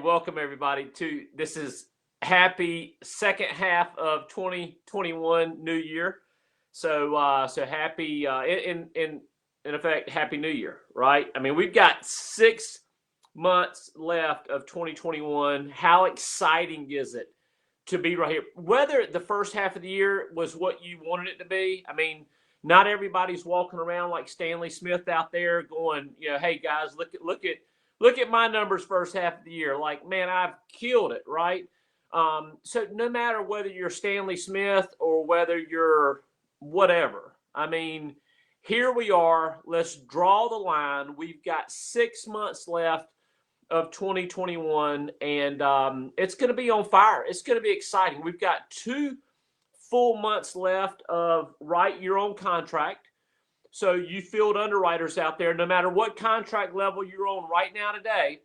welcome everybody to this is happy second half of 2021 New Year. So happy in effect, happy New Year, right? I mean, we've got 6 months left of 2021. How exciting is it to be right here? Whether the first half of the year was what you wanted it to be, I mean, not everybody's walking around like Stanley Smith out there going, hey guys, look at my numbers first half of the year. Like, man, I've killed it, right? So no matter whether you're Stanley Smith or whether you're whatever, I mean, here we are. Let's draw the line. We've got 6 months left of 2021, and it's going to be on fire. It's going to be exciting. We've got 2 full months left of write your own contract. So you field underwriters out there, no matter what contract level you're on right now today,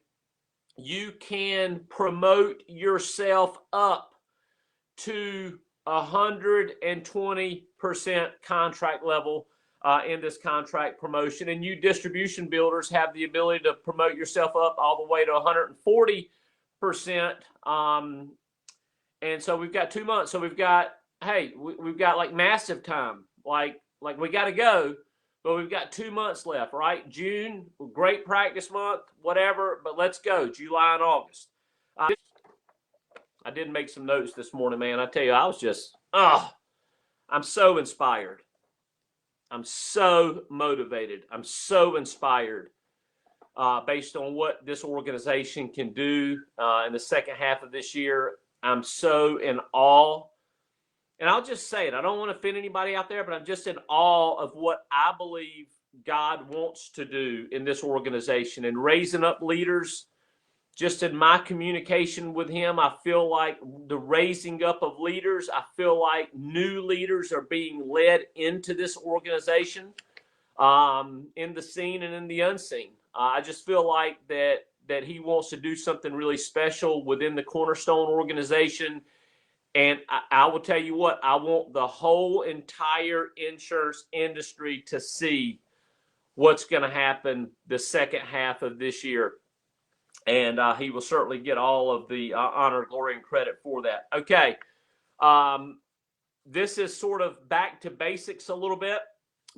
you can promote yourself up to 120% contract level in this contract promotion. And you distribution builders have the ability to promote yourself up all the way to 140%. And so we've got 2 months. So we've got, we've got like massive time. Like we got to go. But we've got 2 months left, right? June, great practice month, whatever, but let's go. July and August. I did make some notes this morning, man. I tell you, I was just, I'm so inspired. I'm so motivated. I'm so inspired based on what this organization can do in the second half of this year. I'm so in awe. And I'll just say it. I don't want to offend anybody out there, but I'm just in awe of what I believe God wants to do in this organization and raising up leaders. Just in my communication with him, I feel like the raising up of leaders, I feel like new leaders are being led into this organization in the seen and in the unseen. I just feel like that he wants to do something really special within the Cornerstone organization. And I will tell you what, I want the whole entire insurance industry to see what's going to happen the second half of this year. And he will certainly get all of the honor, glory, and credit for that. Okay. This is sort of back to basics a little bit,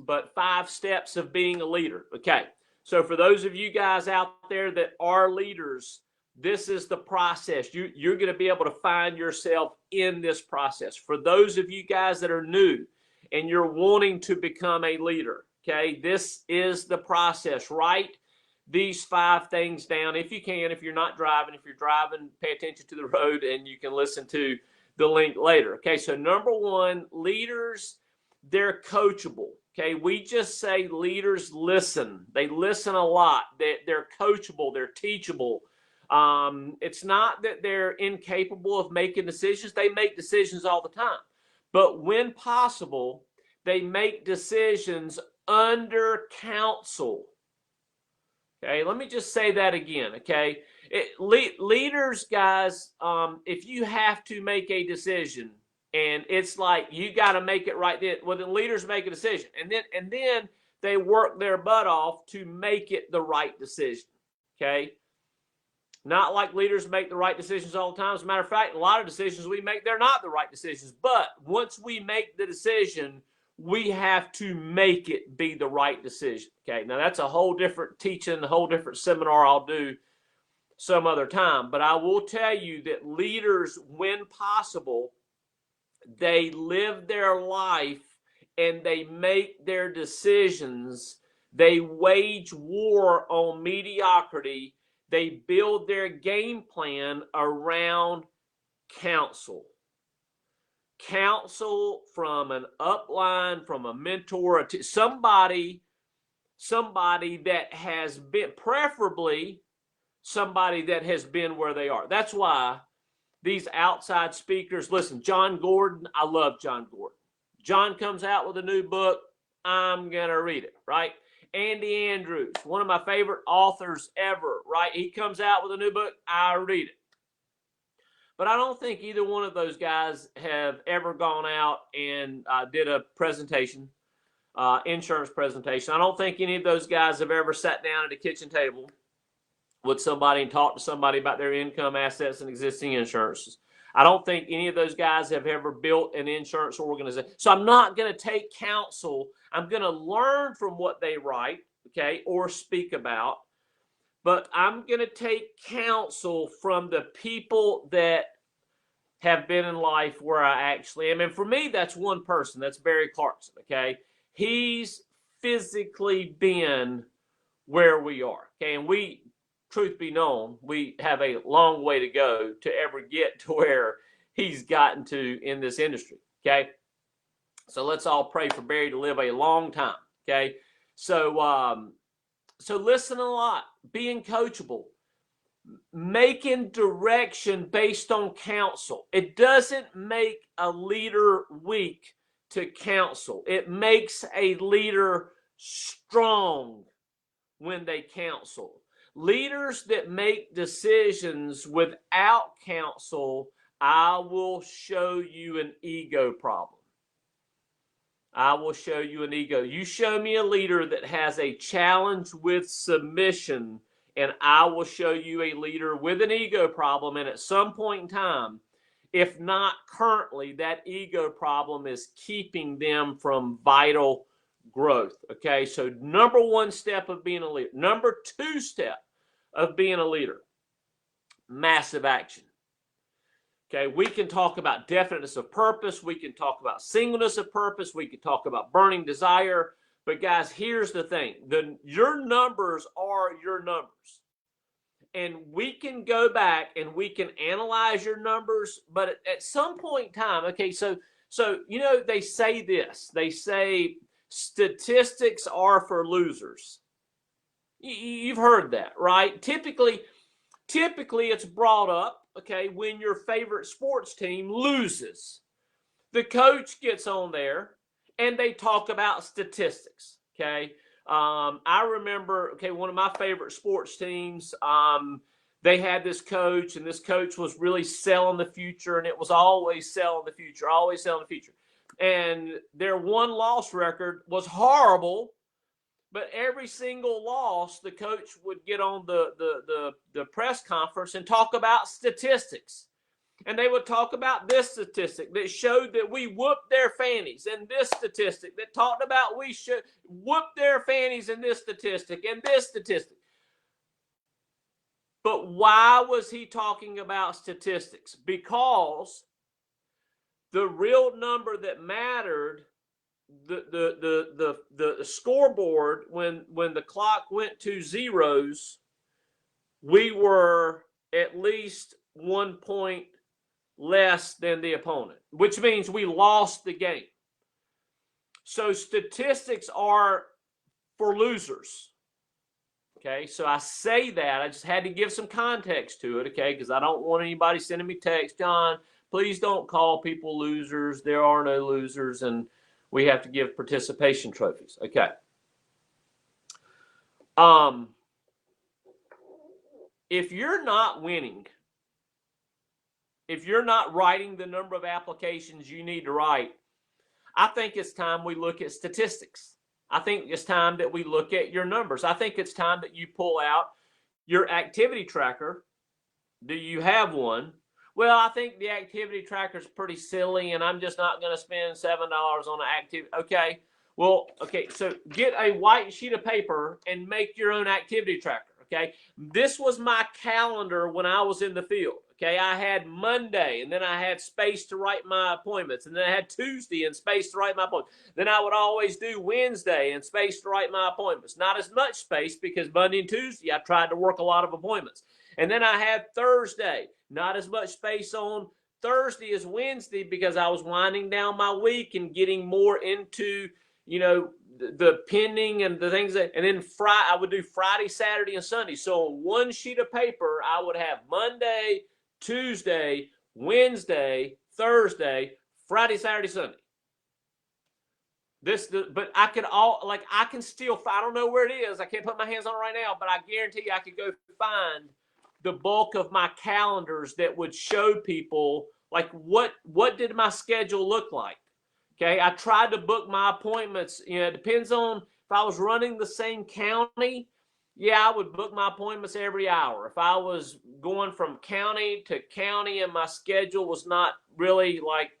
but 5 steps of being a leader. Okay. So for those of you guys out there that are leaders, this is the process. You're going to be able to find yourself in this process. For those of you guys that are new and you're wanting to become a leader, okay, this is the process. Write these 5 things down if you can. If you're not driving, if you're driving, pay attention to the road and you can listen to the link later. Okay, so number 1, leaders, they're coachable. Okay, we just say leaders listen. They listen a lot. They're coachable. They're teachable. It's not that they're incapable of making decisions. They make decisions all the time. But when possible, they make decisions under counsel. Okay, let me just say that again, okay? Leaders, guys, if you have to make a decision and it's like you got to make it right then, well, then leaders make a decision. And then they work their butt off to make it the right decision, okay? Not like leaders make the right decisions all the time. As a matter of fact, a lot of decisions we make, they're not the right decisions. But once we make the decision, we have to make it be the right decision. Okay, now that's a whole different teaching, a whole different seminar I'll do some other time. But I will tell you that leaders, when possible, they live their life and they make their decisions. They wage war on mediocrity. They build their game plan around counsel. Counsel from an upline, from a mentor, to somebody that has been, preferably somebody that has been where they are. That's why these outside speakers, listen, John Gordon, I love John Gordon. John comes out with a new book, I'm going to read it, right? Andy Andrews, one of my favorite authors ever, right? He comes out with a new book, I read it. But I don't think either one of those guys have ever gone out and did a presentation, insurance presentation. I don't think any of those guys have ever sat down at a kitchen table with somebody and talk to somebody about their income, assets, and existing insurances. I don't think any of those guys have ever built an insurance organization. So I'm not going to take counsel. I'm going to learn from what they write, okay, or speak about. But I'm going to take counsel from the people that have been in life where I actually am. And for me, that's one person. That's Barry Clarkson, okay? He's physically been where we are, okay? And we, truth be known, we have a long way to go to ever get to where he's gotten to in this industry, okay? So let's all pray for Barry to live a long time, okay? So listen a lot, being coachable, making direction based on counsel. It doesn't make a leader weak to counsel. It makes a leader strong when they counsel. Leaders that make decisions without counsel, I will show you an ego problem. I will show you an ego. You show me a leader that has a challenge with submission, and I will show you a leader with an ego problem. And at some point in time, if not currently, that ego problem is keeping them from vital growth. Okay, so number one step of being a leader. Number two step of being a leader, massive action. Okay, we can talk about definiteness of purpose. We can talk about singleness of purpose. We can talk about burning desire. But guys, here's the thing. Your numbers are your numbers. And we can go back and we can analyze your numbers. But at some point in time, okay, so you know, they say this. They say statistics are for losers. You've heard that, right? Typically it's brought up, okay, when your favorite sports team loses. The coach gets on there and they talk about statistics, okay? I remember, okay, one of my favorite sports teams, they had this coach, and this coach was really selling the future, and it was always selling the future, always selling the future. And their one-loss record was horrible, but every single loss, the coach would get on the press conference and talk about statistics. And they would talk about this statistic that showed that we whooped their fannies, and this statistic that talked about we should whoop their fannies, and this statistic, and this statistic. But why was he talking about statistics? Because the real number that mattered, the scoreboard, when the clock went to zeros, we were at least 1 point less than the opponent, which means we lost the game. So statistics are for losers. Okay, so I say that. I just had to give some context to it, okay, because I don't want anybody sending me text, John, please don't call people losers. There are no losers, and we have to give participation trophies. Okay. If you're not winning, if you're not writing the number of applications you need to write, I think it's time we look at statistics. I think it's time that we look at your numbers. I think it's time that you pull out your activity tracker. Do you have one? Well, I think the activity tracker is pretty silly, and I'm just not going to spend $7 on an activity. Okay, well, okay, so get a white sheet of paper and make your own activity tracker, okay? This was my calendar when I was in the field, okay? I had Monday, and then I had space to write my appointments, and then I had Tuesday and space to write my appointments. Then I would always do Wednesday and space to write my appointments. Not as much space because Monday and Tuesday I tried to work a lot of appointments. And then I had Thursday. Not as much space on Thursday as Wednesday because I was winding down my week and getting more into, you know, the pending and the things that, and then Friday, I would do Friday, Saturday, and Sunday. So on one sheet of paper, I would have Monday, Tuesday, Wednesday, Thursday, Friday, Saturday, Sunday. But I could I can still, I don't know where it is. I can't put my hands on it right now, but I guarantee you I could go find the bulk of my calendars that would show people like what did my schedule look like. Okay, I tried to book my appointments. You know, it depends on if I was running the same county. Yeah, I would book my appointments every hour. If I was going from county to county and my schedule was not really like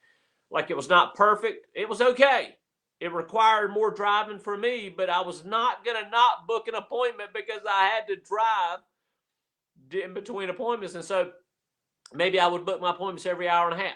it was not perfect, it was okay. It required more driving for me, but I was not going to not book an appointment because I had to drive in between appointments. And so maybe I would book my appointments every hour and a half.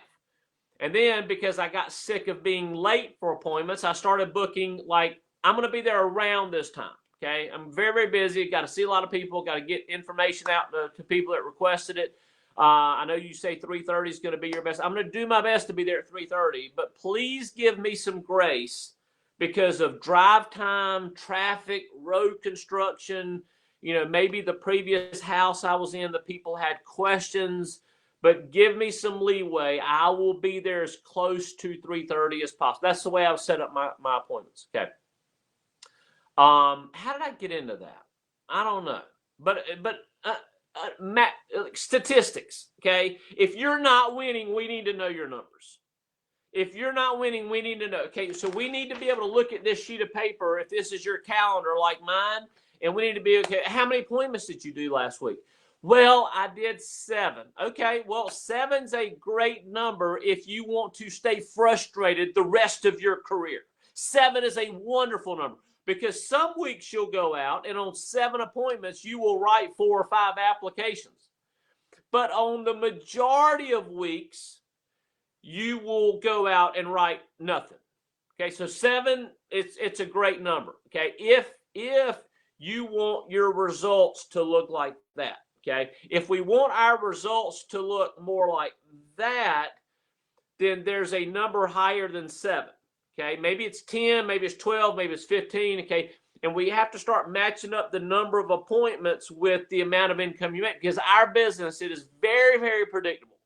And then because I got sick of being late for appointments, I started booking like I'm going to be there around this time. Okay. I'm very, very busy. Got to see a lot of people, got to get information out to people that requested it. I know you say 3:30 is going to be your best. I'm going to do my best to be there at 3:30, but please give me some grace because of drive time, traffic, road construction. You know, maybe the previous house I was in, the people had questions, but give me some leeway. I will be there as close to 3:30 as possible. That's the way I've set up my appointments. Okay. How did I get into that? I don't know, but statistics. Okay, if you're not winning, we need to know your numbers. If you're not winning, we need to know. Okay, so we need to be able to look at this sheet of paper. If this is your calendar like mine, and we need to be okay. How many appointments did you do last week? Well, I did 7. Okay, well, 7's a great number if you want to stay frustrated the rest of your career. 7 is a wonderful number because some weeks you'll go out and on 7 appointments, you will write 4 or 5 applications. But on the majority of weeks, you will go out and write nothing. Okay, so 7, it's a great number. Okay, if you want your results to look like that. Okay, if we want our results to look more like that, then there's a number higher than 7. Okay, maybe it's 10, maybe it's 12, maybe it's 15. Okay, and we have to start matching up the number of appointments with the amount of income you make because our business, it is very, very predictable.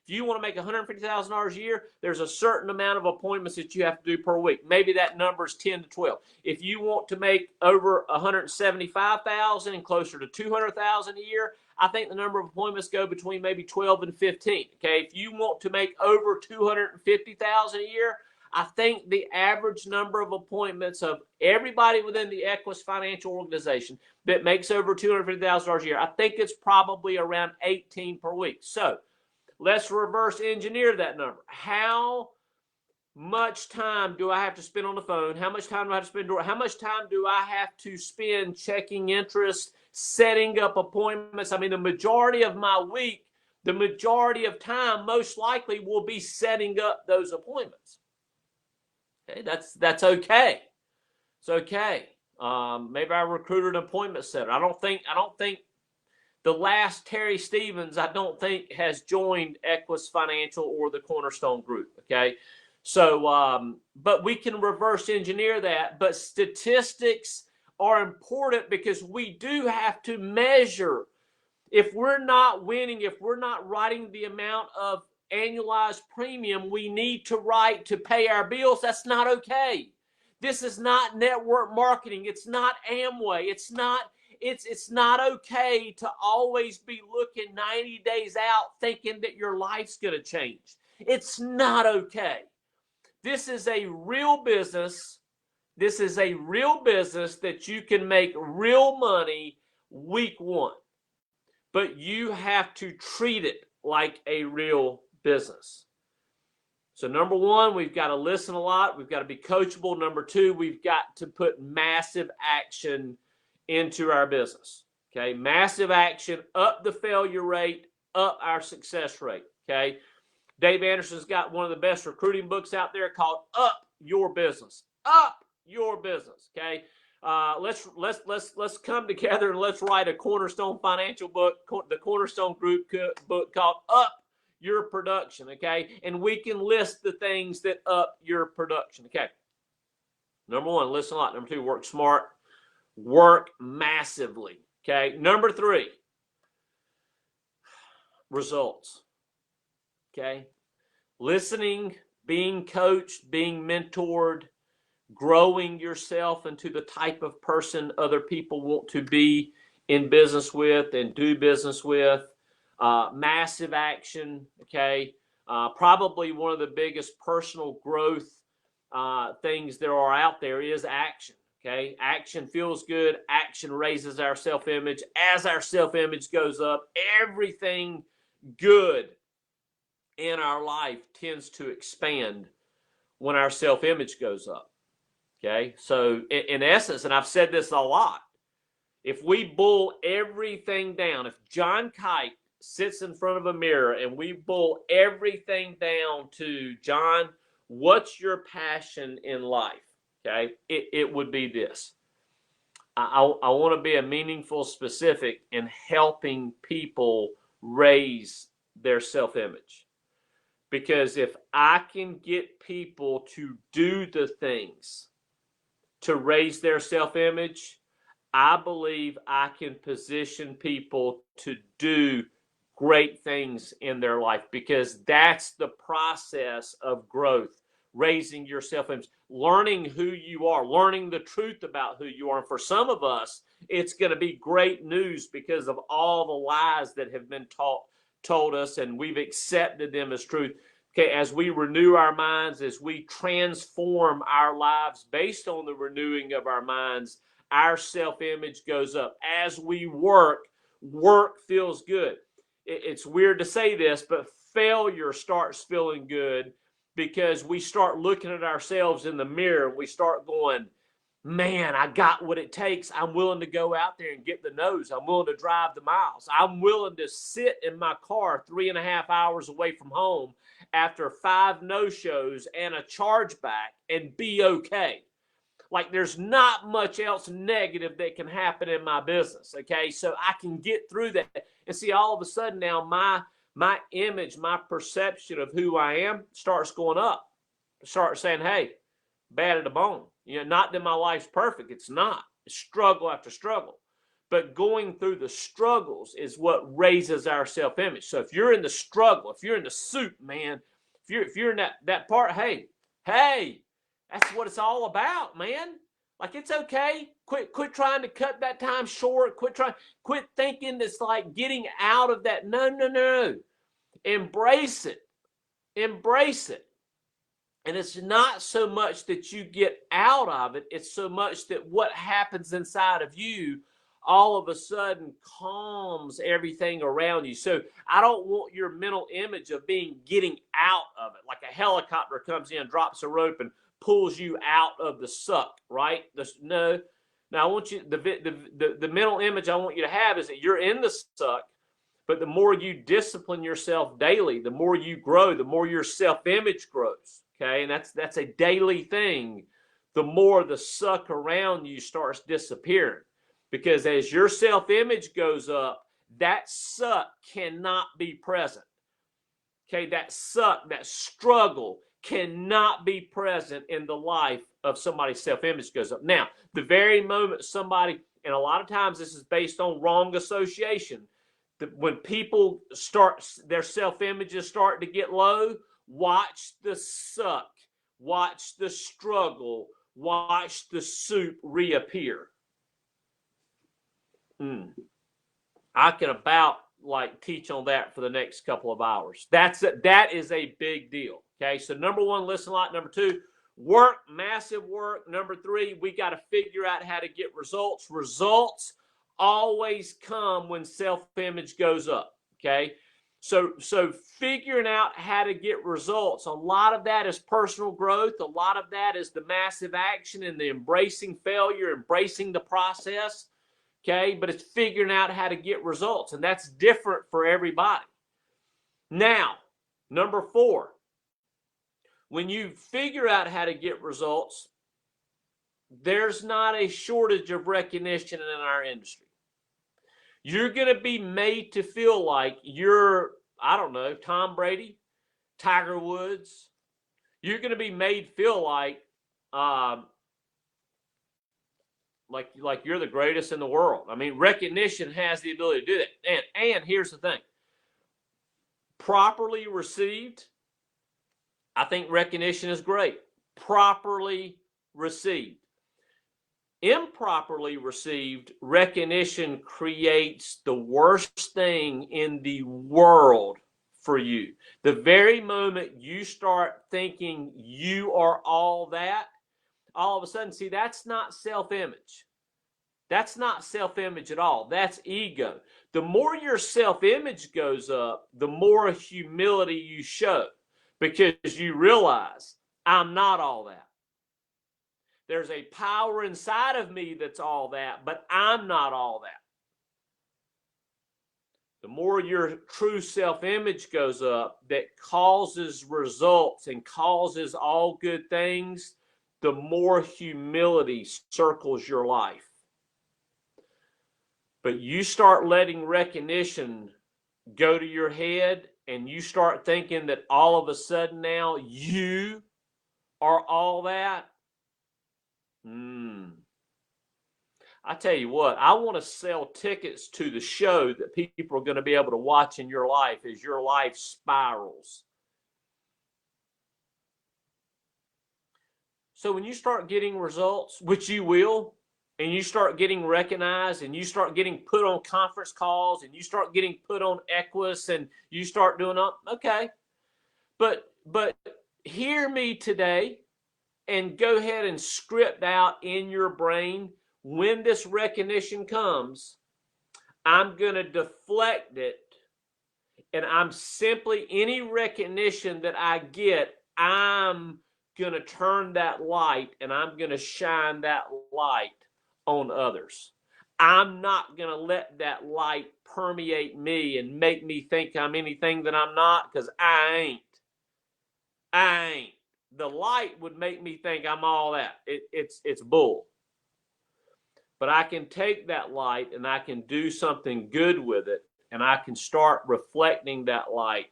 If you want to make $150,000 a year, there's a certain amount of appointments that you have to do per week. Maybe that number is 10 to 12. If you want to make over $175,000 and closer to $200,000 a year, I think the number of appointments go between maybe 12 and 15. Okay, if you want to make over $250,000 a year, I think the average number of appointments of everybody within the Equus Financial Organization that makes over $250,000 a year, I think it's probably around 18 per week. So let's reverse engineer that number. How much time do I have to spend on the phone? How much time do I have to spend? How much time do I have to spend checking interest, setting up appointments? I mean, the majority of my week, the majority of time, most likely will be setting up those appointments. Okay, that's okay. It's okay. Maybe I recruited an appointment setter. I don't think the last Terry Stevens, I don't think, has joined Equus Financial or the Cornerstone Group. Okay. So, but we can reverse engineer that. But statistics are important because we do have to measure. If we're not winning, if we're not writing the amount of annualized premium we need to write to pay our bills, that's not okay. This is not network marketing. It's not Amway. It's not okay to always be looking 90 days out thinking that your life's going to change. It's not okay. This is a real business. This is a real business that you can make real money week 1. But you have to treat it like a real business. So number 1, we've got to listen a lot. We've got to be coachable. Number 2, we've got to put massive action into our business. Okay, massive action, up the failure rate, up our success rate. Okay, Dave Anderson's got one of the best recruiting books out there called Up Your Business. Up Your Business. Okay, let's come together and let's write a Cornerstone Financial book, the Cornerstone Group book called Up Your Production. Okay, and we can list the things that up your production. Okay, number 1, listen a lot. Number 2, work smart. Work massively. Okay. Number 3, results. Okay. Listening, being coached, being mentored, growing yourself into the type of person other people want to be in business with and do business with. Massive action. Okay. Probably one of the biggest personal growth things there are out there is action. Okay, action feels good. Action raises our self-image. As our self-image goes up, everything good in our life tends to expand when our self-image goes up. Okay, so in essence, and I've said this a lot, if we bull everything down, if John Kite sits in front of a mirror and we bull everything down to, John, what's your passion in life? Okay, it would be this. I want to be a meaningful specific in helping people raise their self-image. Because if I can get people to do the things to raise their self-image, I believe I can position people to do great things in their life, because that's the process of growth, raising your self-image, learning who you are, learning the truth about who you are. And for some of us, it's going to be great news because of all the lies that have been told us, and we've accepted them as truth. Okay, as we renew our minds, as we transform our lives based on the renewing of our minds, our self-image goes up. As we work feels good. It's weird to say this, but failure starts feeling good because we start looking at ourselves in the mirror and we start going, man, I got what it takes. I'm willing to go out there and get the nose. I'm willing to drive the miles. I'm willing to sit in my car 3.5 hours away from home after 5 no-shows and a chargeback and be okay. Like, there's not much else negative that can happen in my business, okay? So I can get through that. And see, all of a sudden now my image, my perception of who I am starts going up. Start saying, hey, bad at the bone. Not that my life's perfect. It's not. It's struggle after struggle. But going through the struggles is what raises our self-image. So if you're in the struggle, if you're in the soup, man, if you're in that part, hey, that's what it's all about, man. Like, it's okay. Quit trying to cut that time short. Quit thinking it's like getting out of that. No. Embrace it. Embrace it. And it's not so much that you get out of it. It's so much that what happens inside of you all of a sudden calms everything around you. So I don't want your mental image of getting out of it. Like a helicopter comes in, drops a rope, and pulls you out of the suck, right? No. Now I want you, the mental image I want you to have is that you're in the suck, but the more you discipline yourself daily, the more you grow, the more your self-image grows. Okay, and that's a daily thing. The more the suck around you starts disappearing, because as your self-image goes up, that suck cannot be present. Okay, that suck, that struggle cannot be present in the life of somebody's self-image goes up. Now, the very moment somebody, and a lot of times this is based on wrong association, that when people start, their self-images start to get low, watch the suck, watch the struggle, watch the soup reappear. I can about teach on that for the next couple of hours. That is a big deal. Okay, so number one, listen a lot. Number two, work, massive work. Number three, we got to figure out how to get results. Results always come when self-image goes up. Okay, so figuring out how to get results, a lot of that is personal growth. A lot of that is the massive action and the embracing failure, embracing the process. Okay, but it's figuring out how to get results, and that's different for everybody. Now, number four, when you figure out how to get results, there's not a shortage of recognition in our industry. You're going to be made to feel like you're, I don't know, Tom Brady, Tiger Woods. You're going to be made feel like you're the greatest in the world. I mean, recognition has the ability to do that. And here's the thing. Properly received, I think recognition is great. Properly received. Improperly received, recognition creates the worst thing in the world for you. The very moment you start thinking you are all that, all of a sudden, see, that's not self-image. That's not self-image at all. That's ego. The more your self-image goes up, the more humility you show, because you realize I'm not all that. There's a power inside of me that's all that, but I'm not all that. The more your true self-image goes up, that causes results and causes all good things, the more humility circles your life. But you start letting recognition go to your head, and you start thinking that all of a sudden now you are all that. I tell you what, I want to sell tickets to the show that people are going to be able to watch in your life as your life spirals. So when you start getting results, which you will, and you start getting recognized, and you start getting put on conference calls, and you start getting put on Equus, and you start doing, okay. But hear me today, and go ahead and script out in your brain, when this recognition comes, I'm going to deflect it, and I'm simply, any recognition that I get, I'm going to turn that light, and I'm going to shine that light on others. I'm not going to let that light permeate me and make me think I'm anything that I'm not, because I ain't. The light would make me think I'm all that. It's bull. But I can take that light and I can do something good with it, and I can start reflecting that light,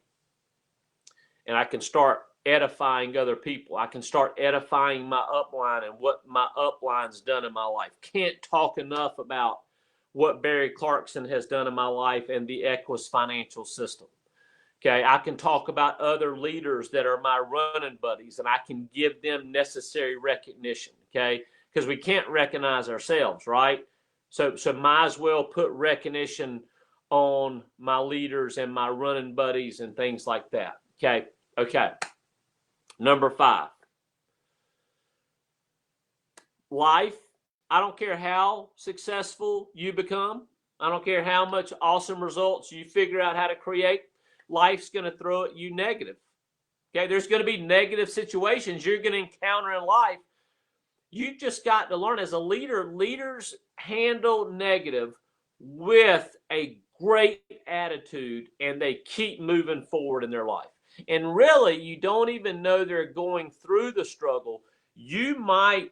and I can start edifying other people. I can start edifying my upline and what my upline's done in my life. Can't talk enough about what Barry Clarkson has done in my life and the Equus financial system. Okay, I can talk about other leaders that are my running buddies, and I can give them necessary recognition. Okay, because we can't recognize ourselves, right? So might as well put recognition on my leaders and my running buddies and things like that. Okay. Number 5. Life, I don't care how successful you become. I don't care how much awesome results you figure out how to create. Life's going to throw at you negative. Okay, there's going to be negative situations you're going to encounter in life. You just got to learn, as a leader, leaders handle negative with a great attitude, and they keep moving forward in their life. And really, you don't even know they're going through the struggle. You might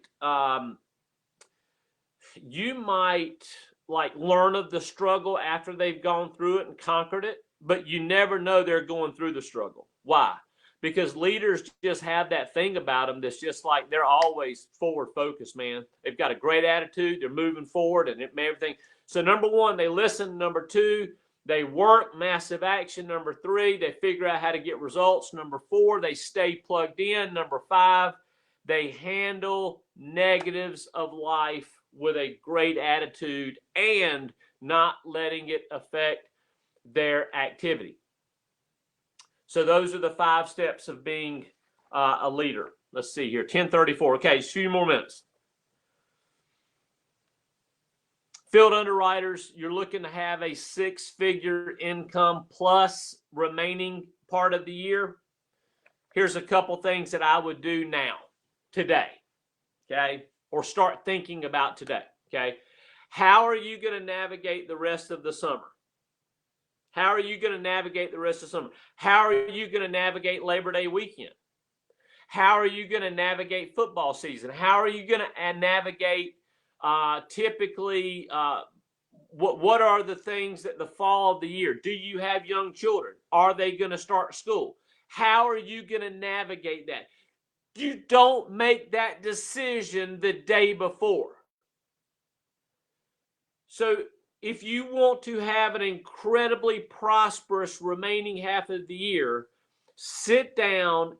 like learn of the struggle after they've gone through it and conquered it, but you never know they're going through the struggle. Why? Because leaders just have that thing about them that's just like, they're always forward focused, man. They've got a great attitude. They're moving forward and everything. So number 1, they listen. Number 2, they work, massive action. Number 3, they figure out how to get results. Number 4, they stay plugged in. Number 5, they handle negatives of life with a great attitude and not letting it affect their activity. So those are the 5 steps of being a leader. Let's see here, 10:34. Okay, a few more minutes. Field underwriters, you're looking to have a 6-figure income plus remaining part of the year. Here's a couple things that I would do now, today, okay, or start thinking about today, okay? How are you going to navigate the rest of the summer? How are you going to navigate the rest of summer? How are you going to navigate Labor Day weekend? How are you going to navigate football season? How are you going to navigate typically what are the things that the fall of the year? Do you have young children? Are they going to start school? How are you going to navigate that? You don't make that decision the day before. So if you want to have an incredibly prosperous remaining half of the year, sit down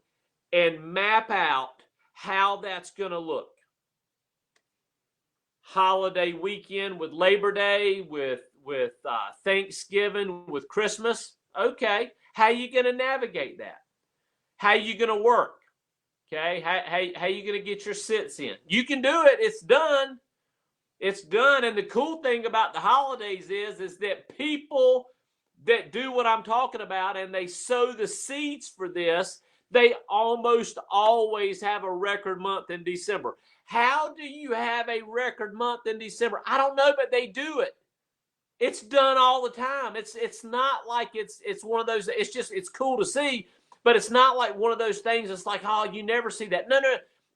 and map out how that's going to look. Holiday weekend with Labor Day, with Thanksgiving, with Christmas. Okay, how are you going to navigate that? How are you going to work? Okay, how you going to get your sits in? You can do it. It's done. It's done. And the cool thing about the holidays is that people that do what I'm talking about and they sow the seeds for this, they almost always have a record month in December. How do you have a record month in December? I don't know, but they do it. It's done all the time. It's not like it's one of those. It's cool to see, but it's not like one of those things. It's like, oh, you never see that. No,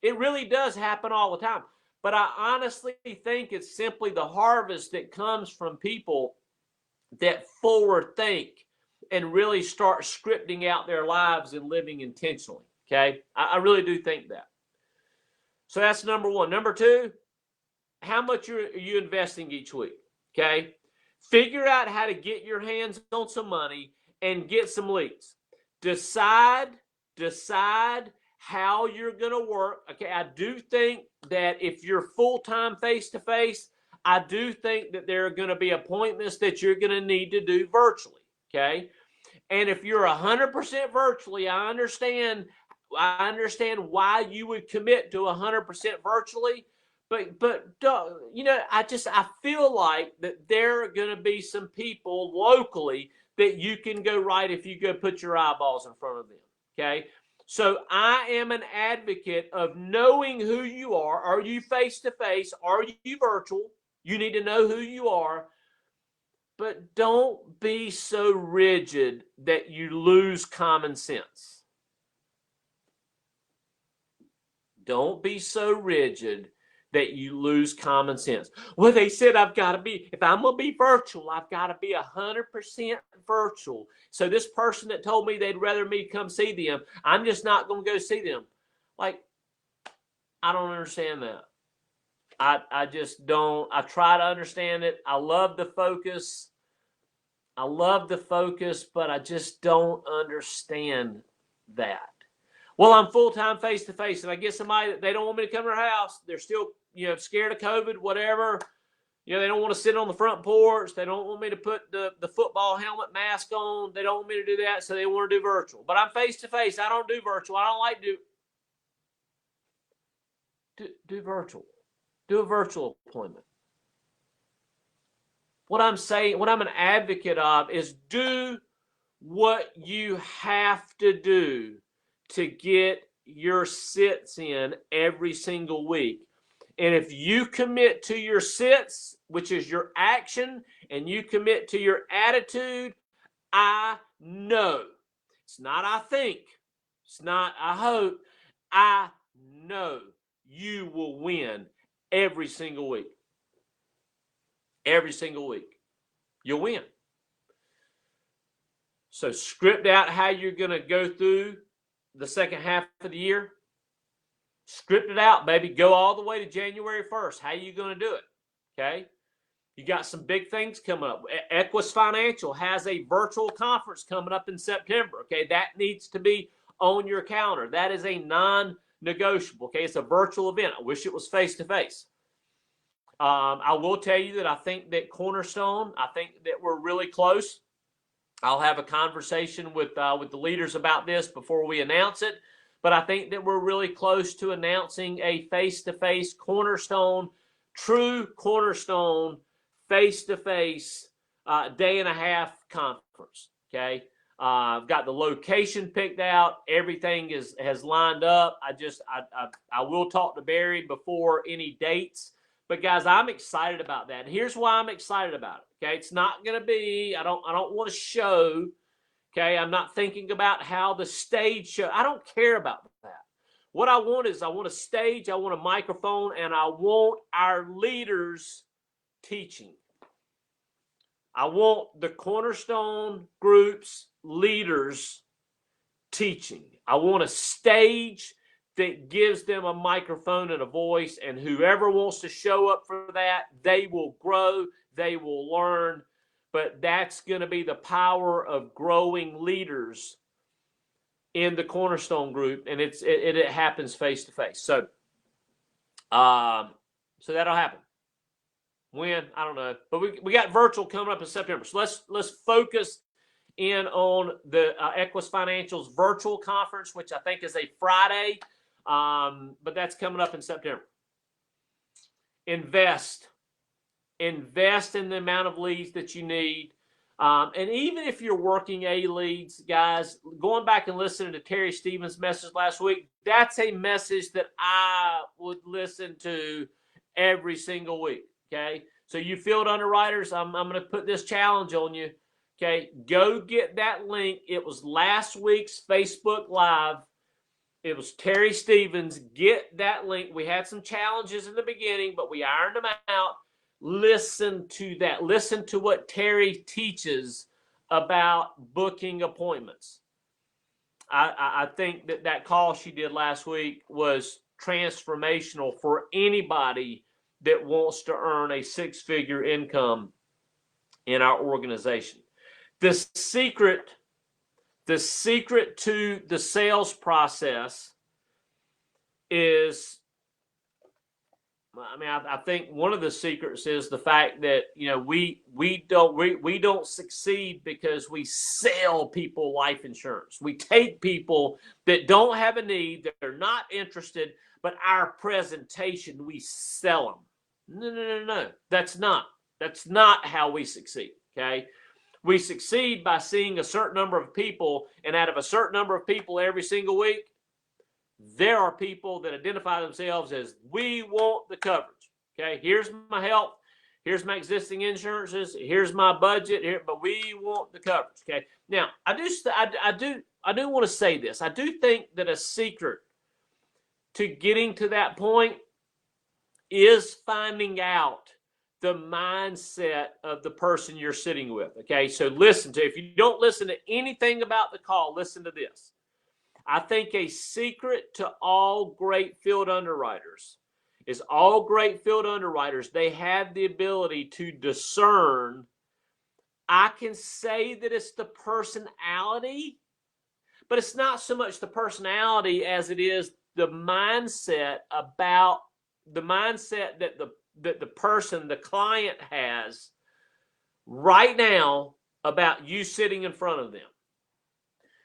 it really does happen all the time. But I honestly think it's simply the harvest that comes from people that forward think and really start scripting out their lives and living intentionally. Okay, I really do think that. So that's number one. Number two, how much are you investing each week? Okay. Figure out how to get your hands on some money and get some leads. Decide how you're going to work. Okay, I do think that if you're full-time face-to-face, I do think that there are going to be appointments that you're going to need to do virtually, okay? And if you're 100% virtually, I understand why you would commit to 100% virtually. But you know, I feel like that there are going to be some people locally that you can go right if you go put your eyeballs in front of them, okay? So I am an advocate of knowing who you are. Are you face-to-face? Are you virtual? You need to know who you are. But don't be so rigid that you lose common sense. Don't be so rigid that you lose common sense. Well, they said if I'm going to be virtual, I've got to be 100% virtual. So this person that told me they'd rather me come see them, I'm just not going to go see them. Like, I don't understand that. I just don't. I try to understand it. I love the focus. But I just don't understand that. Well, I'm full-time face-to-face, and I get somebody that they don't want me to come to their house. They're still, scared of COVID, whatever. They don't want to sit on the front porch. They don't want me to put the football helmet mask on. They don't want me to do that, so they want to do virtual. But I'm face-to-face. I don't do virtual. I don't like do virtual. Do a virtual appointment. What I'm saying, what I'm an advocate of is do what you have to do to get your sits in every single week. And if you commit to your sits, which is your action, and you commit to your attitude, I know. It's not I think. It's not I hope. I know you will win every single week. Every single week. You'll win. So script out how you're going to go through the second half of the year. Script it out, baby. Go all the way to January 1st. How are you going to do it? Okay? You got some big things coming up. Equus Financial has a virtual conference coming up in September. Okay? That needs to be on your calendar. That is a non-negotiable. Okay? It's a virtual event. I wish it was face-to-face. I will tell you that I think that Cornerstone, I think that we're really close. I'll have a conversation with the leaders about this before we announce it. But I think that we're really close to announcing a face-to-face Cornerstone, true Cornerstone, face-to-face day and a half conference. Okay, I've got the location picked out. Everything has lined up. I will talk to Barry before any dates. But guys, I'm excited about that. And here's why I'm excited about it. Okay, it's not going to be. I don't want to show. Okay, I'm not thinking about how the stage show. I don't care about that. What I want is I want a stage, I want a microphone, and I want our leaders teaching. I want the Cornerstone Group's leaders teaching. I want a stage that gives them a microphone and a voice, and whoever wants to show up for that, they will grow, they will learn. But that's going to be the power of growing leaders in the Cornerstone Group, and it happens face to face. So that'll happen. When? I don't know. But we got virtual coming up in September. So let's focus in on the Equus Financial's virtual conference, which I think is a Friday. But that's coming up in September. Invest in the amount of leads that you need. And even if you're working A leads, guys, going back and listening to Terry Stevens' message last week, that's a message that I would listen to every single week. Okay. So you field underwriters, I'm going to put this challenge on you. Okay. Go get that link. It was last week's Facebook Live. It was Terry Stevens. Get that link. We had some challenges in the beginning, but we ironed them out. Listen to that. Listen to what Terry teaches about booking appointments. I think that call she did last week was transformational for anybody that wants to earn a six-figure income in our organization. The secret to the sales process is, I think one of the secrets is the fact that, we don't succeed because we sell people life insurance. We take people that don't have a need, that are not interested, but our presentation, we sell them. No. That's not how we succeed. Okay. We succeed by seeing a certain number of people, and out of a certain number of people every single week, there are people that identify themselves as, we want the coverage. Okay, here's my health, here's my existing insurances, here's my budget, but we want the coverage. Okay, now I do want to say this. I do think that a secret to getting to that point is finding out the mindset of the person you're sitting with. Okay, so if you don't listen to anything about the call, listen to this. I think a secret to all great field underwriters is they have the ability to discern. I can say that it's the personality, but it's not so much the personality as it is the mindset that the person, the client, has right now about you sitting in front of them.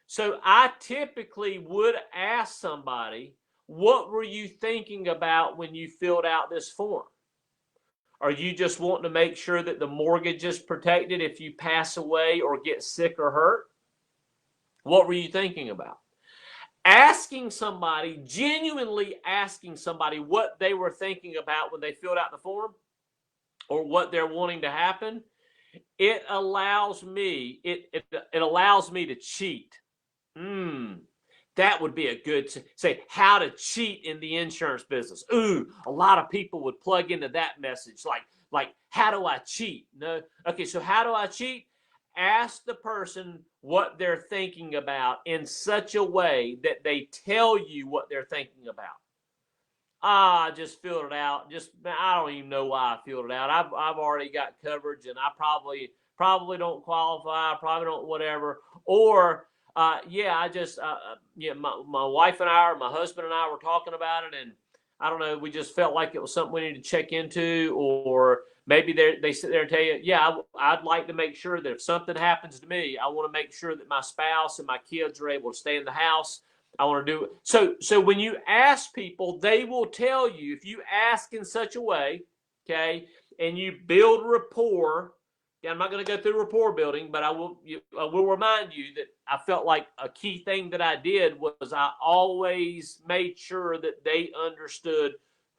So I typically would ask somebody, what were you thinking about when you filled out this form? Are you just wanting to make sure that the mortgage is protected if you pass away or get sick or hurt? What were you thinking about? Genuinely asking somebody what they were thinking about when they filled out the form or what they're wanting to happen, it allows me to cheat. That would be a good, say, how to cheat in the insurance business. Ooh, a lot of people would plug into that message. Like, how do I cheat? No. Okay, so how do I cheat? Ask the person what they're thinking about in such a way that they tell you what they're thinking about. I just filled it out. I don't even know why I filled it out. I've already got coverage, and I probably don't qualify. I probably don't whatever. Or my wife and I, or my husband and I, were talking about it, and I don't know, we just felt like it was something we needed to check into. Or maybe they sit there and tell you, I'd like to make sure that if something happens to me, I want to make sure that my spouse and my kids are able to stay in the house. I want to do it. So when you ask people, they will tell you. If you ask in such a way, okay, and you build rapport. I'm not going to go through rapport building, but I will remind you that I felt like a key thing that I did was I always made sure that they understood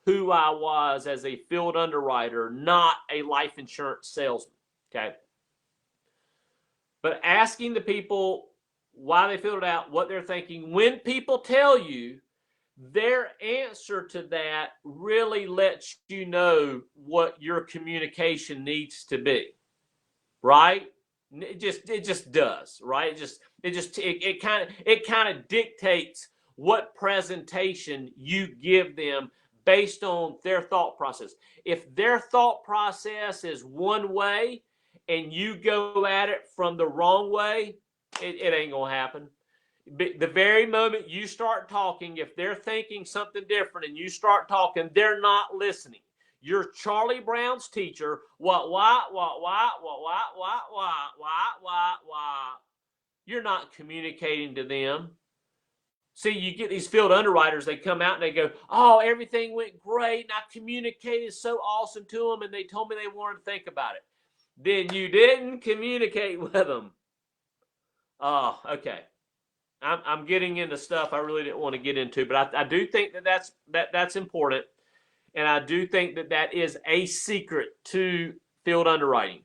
who I was as a field underwriter, not a life insurance salesman. Okay. But asking the people why they filled it out, what they're thinking, when people tell you, their answer to that really lets you know what your communication needs to be. Right? It just does, right? It kind of dictates what presentation you give them based on their thought process. If their thought process is one way and you go at it from the wrong way, it ain't gonna happen. The very moment you start talking, if they're thinking something different and you start talking, they're not listening. You're Charlie Brown's teacher. Why? You're not communicating to them. See, you get these field underwriters, they come out and they go, oh, everything went great, and I communicated so awesome to them, and they told me they wanted to think about it. Then you didn't communicate with them. Oh, okay. I'm getting into stuff I really didn't want to get into, but I do think that's important, and I do think that is a secret to field underwriting.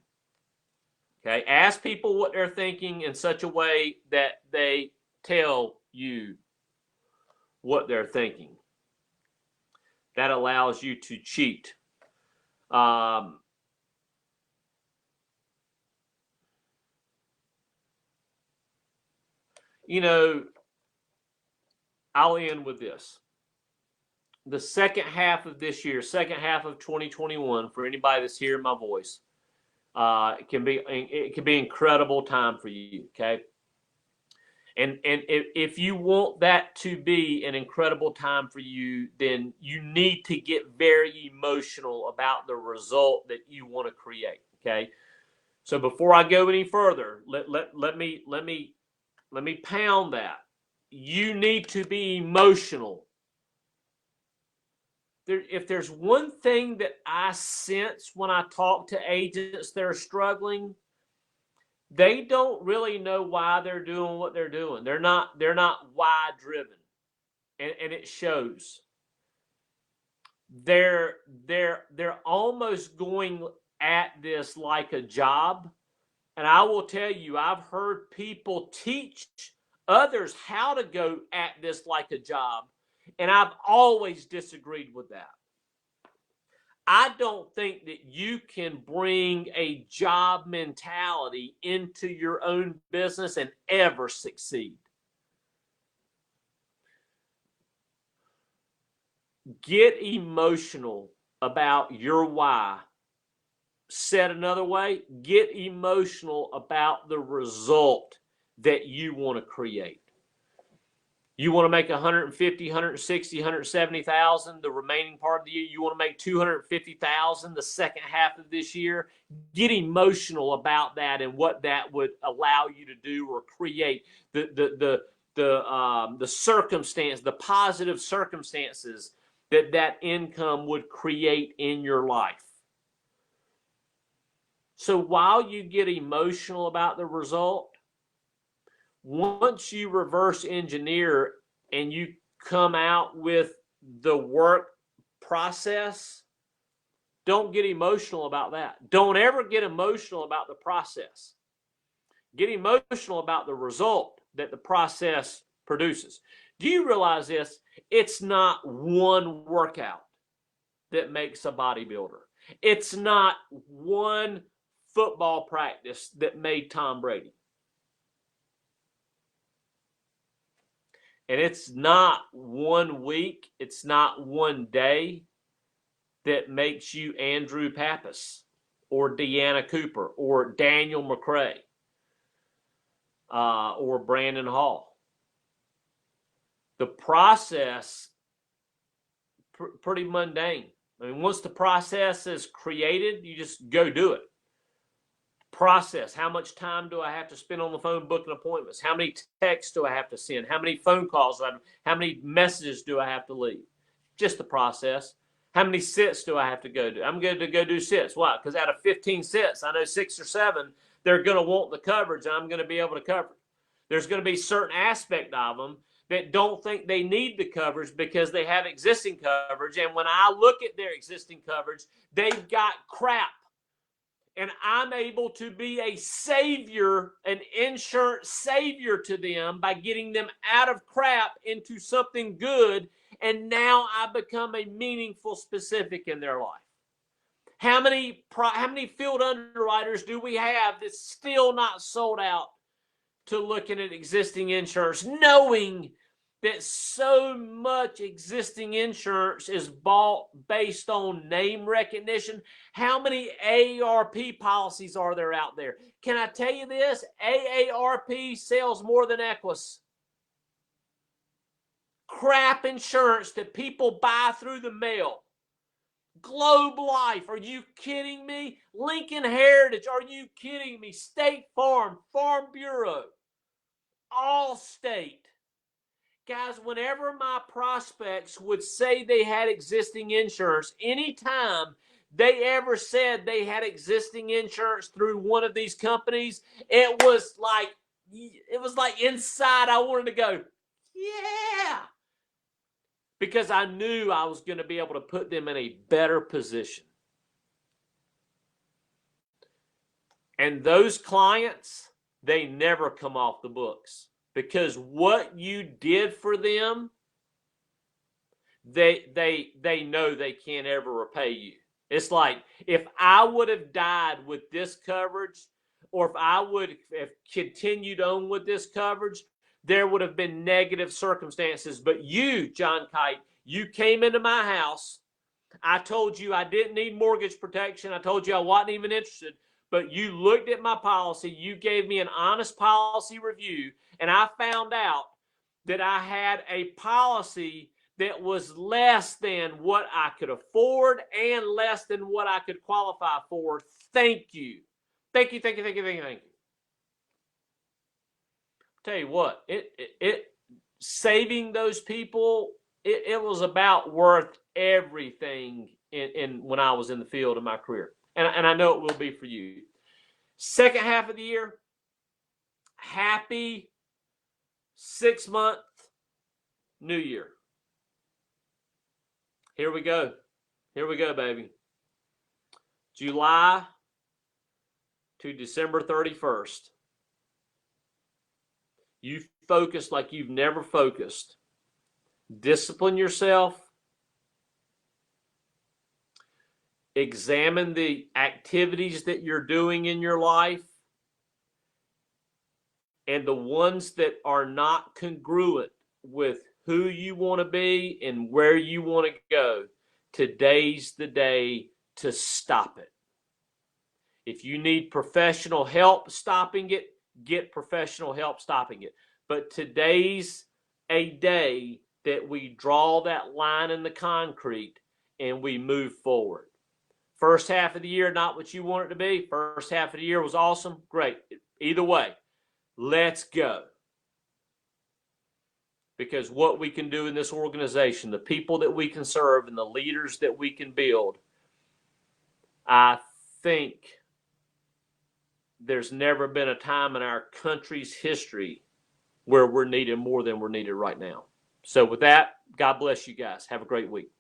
Okay, ask people what they're thinking in such a way that they tell you what they're thinking. That allows you to cheat. You know, I'll end with this. The second half of this year, second half of 2021, for anybody that's hearing my voice, it can be incredible time for you. Okay, and if you want that to be an incredible time for you, then you need to get very emotional about the result that you want to create. Okay, so before I go any further, let me pound that. You need to be emotional. If there's one thing that I sense when I talk to agents that are struggling, they don't really know why they're doing what they're doing. They're not why driven, and it shows. They're almost going at this like a job, and I will tell you, I've heard people teach others how to go at this like a job, and I've always disagreed with that. I don't think that you can bring a job mentality into your own business and ever succeed. Get emotional about your why. Said another way, get emotional about the result that you want to create. You want to make 150, 160, 170,000 the remaining part of the year. You want to make 250,000 the second half of this year. Get emotional about that and what that would allow you to do or create, the circumstance, the positive circumstances that income would create in your life. So while you get emotional about the result, once you reverse engineer and you come out with the work process, don't get emotional about that. Don't ever get emotional about the process. Get emotional about the result that the process produces. Do you realize this? It's not one workout that makes a bodybuilder. It's not one football practice that made Tom Brady. And it's not 1 week, it's not 1 day that makes you Andrew Pappas or Deanna Cooper or Daniel McCrae or Brandon Hall. The process, pretty mundane. I mean, once the process is created, you just go do it. Process. How much time do I have to spend on the phone booking appointments? How many texts do I have to send? How many phone calls do I have? How many messages do I have to leave? Just the process. How many sits do I have to go do? I'm going to go do sits. Why? Because out of 15 sits, I know 6 or 7, they're going to want the coverage, and I'm going to be able to cover it. There's going to be certain aspect of them that don't think they need the coverage because they have existing coverage. And when I look at their existing coverage, they've got crap. And I'm able to be a savior, an insurance savior to them by getting them out of crap into something good. And now I become a meaningful specific in their life. How many field underwriters do we have that's still not sold out to looking at existing insurance, knowing that so much existing insurance is bought based on name recognition? How many AARP policies are there out there? Can I tell you this? AARP sells more than Equus. Crap insurance that people buy through the mail. Globe Life, are you kidding me? Lincoln Heritage, are you kidding me? State Farm, Farm Bureau, Allstate. Guys, whenever my prospects would say they had existing insurance, anytime they ever said they had existing insurance through one of these companies, it was like inside I wanted to go, yeah, because I knew I was going to be able to put them in a better position. And those clients, they never come off the books, because what you did for them, they know they can't ever repay you. It's like, if I would have died with this coverage, or if I would have continued on with this coverage, there would have been negative circumstances. But you, John Kite, you came into my house. I told you I didn't need mortgage protection. I told you I wasn't even interested. But you looked at my policy. You gave me an honest policy review. And I found out that I had a policy that was less than what I could afford and less than what I could qualify for. Thank you. Thank you, thank you, thank you, thank you, thank you. Tell you what, it saving those people, it was about worth everything in when I was in the field in my career. And I know it will be for you. Second half of the year, happy 6-month new year. Here we go. Here we go, baby. July to December 31st. You focus like you've never focused. Discipline yourself. Examine the activities that you're doing in your life, and the ones that are not congruent with who you want to be and where you want to go. Today's the day to stop it. If you need professional help stopping it, get professional help stopping it. But today's a day that we draw that line in the concrete and we move forward. First half of the year, not what you want it to be. First half of the year was awesome. Great. Either way, let's go. Because what we can do in this organization, the people that we can serve and the leaders that we can build, I think there's never been a time in our country's history where we're needed more than we're needed right now. So with that, God bless you guys. Have a great week.